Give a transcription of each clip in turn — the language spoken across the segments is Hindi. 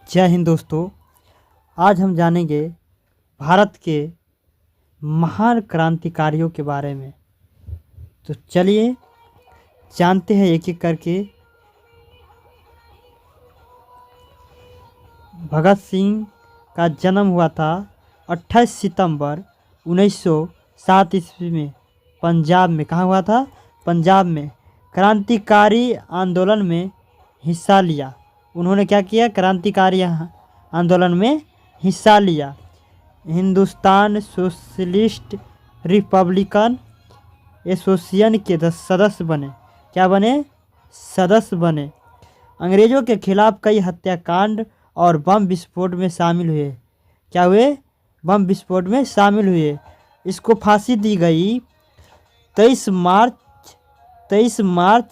जय हिंद दोस्तों। आज हम जानेंगे भारत के महान क्रांतिकारियों के बारे में। तो चलिए जानते हैं एक एक करके। भगत सिंह का जन्म हुआ था 28 सितंबर 1907 ईस्वी में पंजाब में। कहाँ हुआ था? पंजाब में। क्रांतिकारी आंदोलन में हिस्सा लिया। उन्होंने क्या किया? क्रांतिकारी आंदोलन में हिस्सा लिया। हिंदुस्तान सोशलिस्ट रिपब्लिकन एसोसिएशन के सदस्य बने। क्या बने? सदस्य बने। अंग्रेज़ों के खिलाफ कई हत्याकांड और बम विस्फोट में शामिल हुए। क्या हुए? बम विस्फोट में शामिल हुए। इसको फांसी दी गई 23 मार्च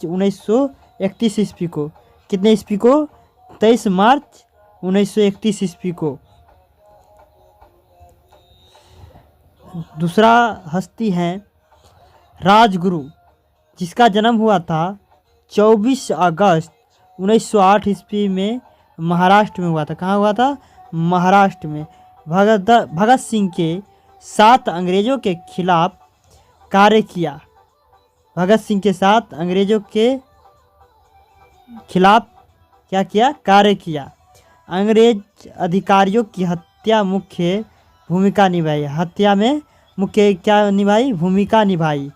1931 ईस्वी को। कितने ईस्वी को? 23 मार्च 1931 ईस्वी को। दूसरा हस्ती है राजगुरु, जिसका जन्म हुआ था 24 अगस्त 1908 ईस्वी में महाराष्ट्र में हुआ था। कहाँ हुआ था? महाराष्ट्र में। भगत सिंह के साथ अंग्रेज़ों के खिलाफ कार्य किया। भगत सिंह के साथ अंग्रेज़ों के खिलाफ क्या किया? कार्य किया। अंग्रेज अधिकारियों की हत्या मुख्य भूमिका निभाई। हत्या में मुख्य क्या निभाई? भूमिका निभाई।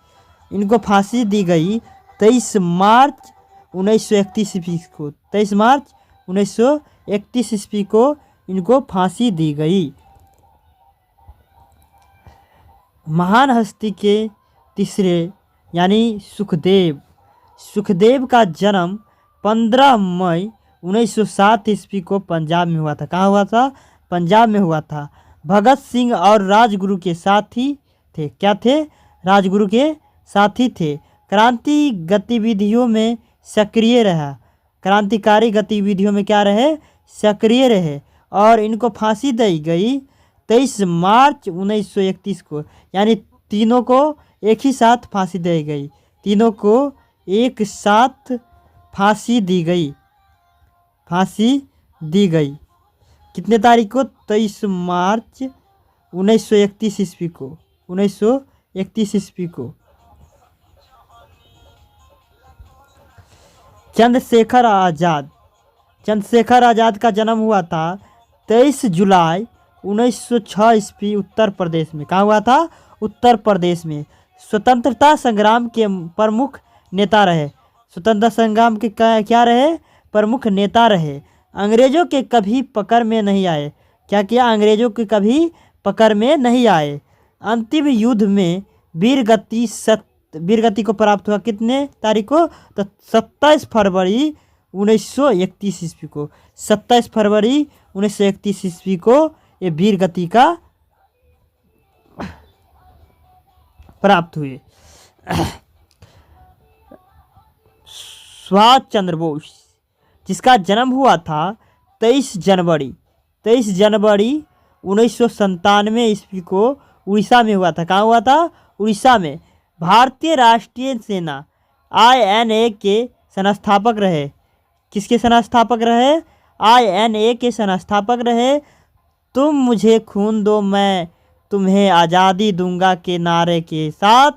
इनको फांसी दी गई 23 मार्च 1931 ईस्वी को। 23 मार्च 1931 ईस्वी को इनको फांसी दी गई। महान हस्ती के तीसरे यानी सुखदेव का जन्म 15 मई 1907 ईस्वी को पंजाब में हुआ था। कहाँ हुआ था? पंजाब में हुआ था। भगत सिंह और राजगुरु के साथी थे। क्या थे? राजगुरु के साथी थे। क्रांति गतिविधियों में सक्रिय रहा। क्रांतिकारी गतिविधियों में क्या रहे? सक्रिय रहे। और इनको फांसी दी गई 23 मार्च 1931 को। यानी तीनों को एक ही साथ फांसी दी गई। तीनों को एक साथ फांसी दी गई। कितने तारीख को? 23 मार्च 1931 ईस्वी को। 1931 ईस्वी को। चंद्रशेखर आज़ाद का जन्म हुआ था 23 जुलाई 1906 ईस्वी उत्तर प्रदेश में। कहाँ हुआ था? उत्तर प्रदेश में। स्वतंत्रता संग्राम के प्रमुख नेता रहे। स्वतंत्रता संग्राम के क्या रहे? प्रमुख नेता रहे। अंग्रेज़ों के कभी पकड़ में नहीं आए। क्या किया? अंग्रेज़ों के कभी पकड़ में नहीं आए। अंतिम युद्ध में वीरगति को प्राप्त हुआ। कितने तारीख को? तो 27 फरवरी 1931 ईस्वी को। 27 फरवरी 1931 ईस्वी को ये वीरगति का प्राप्त हुए। सुभाष चंद्र बोस, जिसका जन्म हुआ था 23 जनवरी 1997 ईस्वी को उड़ीसा में हुआ था। कहाँ हुआ था? उड़ीसा में। भारतीय राष्ट्रीय सेना INA के संस्थापक रहे। किसके संस्थापक रहे? INA के संस्थापक रहे। तुम मुझे खून दो मैं तुम्हें आज़ादी दूंगा के नारे के साथ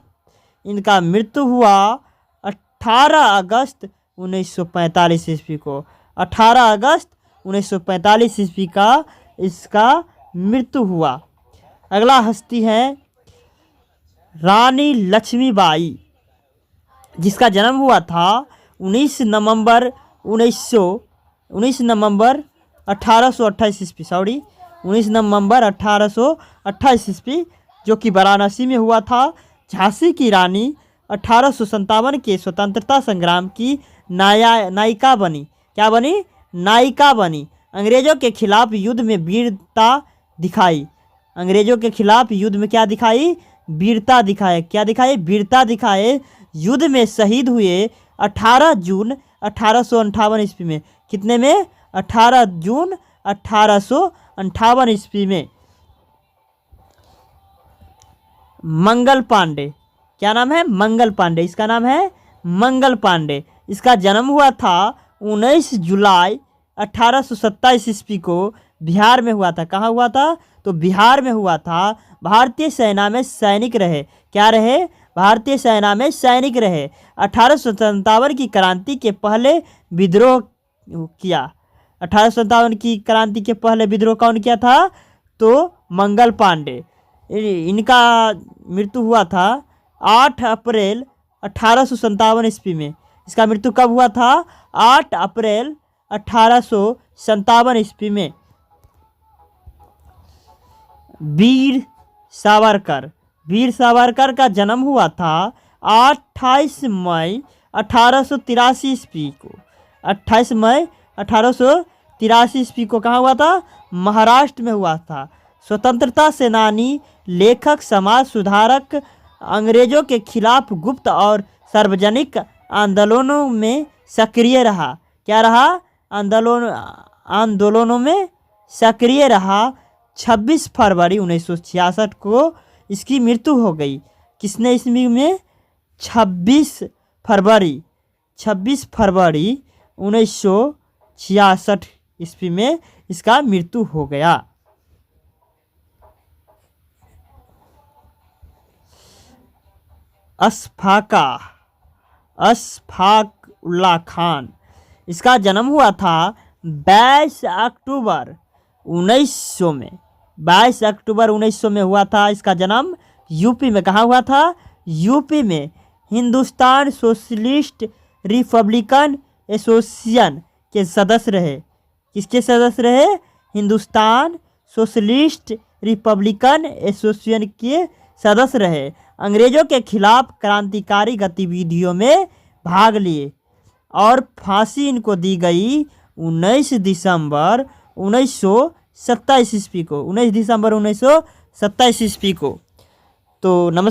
इनका मृत्यु हुआ 18 अगस्त 1945 ईस्वी को। 18 अगस्त 1945 ईस्वी का इसका मृत्यु हुआ। अगला हस्ती है रानी लक्ष्मीबाई, जिसका जन्म हुआ था 19 नवंबर 1828 ईस्वी। 19 नवंबर 1828 ईस्वी, जो कि वाराणसी में हुआ था। झांसी की रानी 1857 के स्वतंत्रता संग्राम की नायिका बनी। क्या बनी? नायिका बनी। अंग्रेज़ों के खिलाफ युद्ध में वीरता दिखाई। अंग्रेज़ों के खिलाफ युद्ध में क्या दिखाई? वीरता दिखाए। क्या दिखाए? वीरता दिखाए। युद्ध में शहीद हुए 18 जून 1858 ईस्वी में। कितने में? 18 जून 1858 ईस्वी में। मंगल पांडे, क्या नाम है? मंगल पांडे। इसका नाम है मंगल पांडे। इसका जन्म हुआ था 19 जुलाई 1827 ईस्वी को बिहार में हुआ था। कहाँ हुआ था? तो बिहार में हुआ था। भारतीय सेना में सैनिक रहे। क्या रहे? भारतीय सेना में सैनिक रहे। 1857 की क्रांति के पहले विद्रोह किया। 1857 की क्रांति के पहले विद्रोह कौन किया था? तो मंगल पांडे। इनका मृत्यु हुआ था 8 अप्रैल 1857 ईस्वी में। इसका मृत्यु कब हुआ था? 8 अप्रैल 1857 ईस्वी में। वीर सावरकर। वीर सावरकर का जन्म हुआ था 28 मई 1883 ईस्वी को। 28 मई 1883 ईस्वी को कहाँ हुआ था? महाराष्ट्र में हुआ था। स्वतंत्रता सेनानी, लेखक, समाज सुधारक, अंग्रेजों के खिलाफ गुप्त और सार्वजनिक आंदोलनों में सक्रिय रहा। क्या रहा? आंदोलनों में सक्रिय रहा। 26 फरवरी 1966 को इसकी मृत्यु हो गई। किसने ईस्वी में? 26 फरवरी 1966 ईस्वी में इसका मृत्यु हो गया। अशफाक उल्लाह खान। इसका जन्म हुआ था 22 अक्टूबर 1900 में। 22 अक्टूबर 1900 में हुआ था इसका जन्म। यूपी में कहाँ हुआ था? यूपी में हिंदुस्तान सोशलिस्ट रिपब्लिकन एसोसिएशन के सदस्य रहे। किसके सदस्य रहे? हिंदुस्तान सोशलिस्ट रिपब्लिकन एसोसिएशन के सदस्य रहे। अंग्रेजों के खिलाफ क्रांतिकारी गतिविधियों में भाग लिए और फांसी इनको दी गई 19 दिसंबर 1927 ईस्वी को। 19 दिसंबर 1927 ईस्वी को। तो नमस्कार।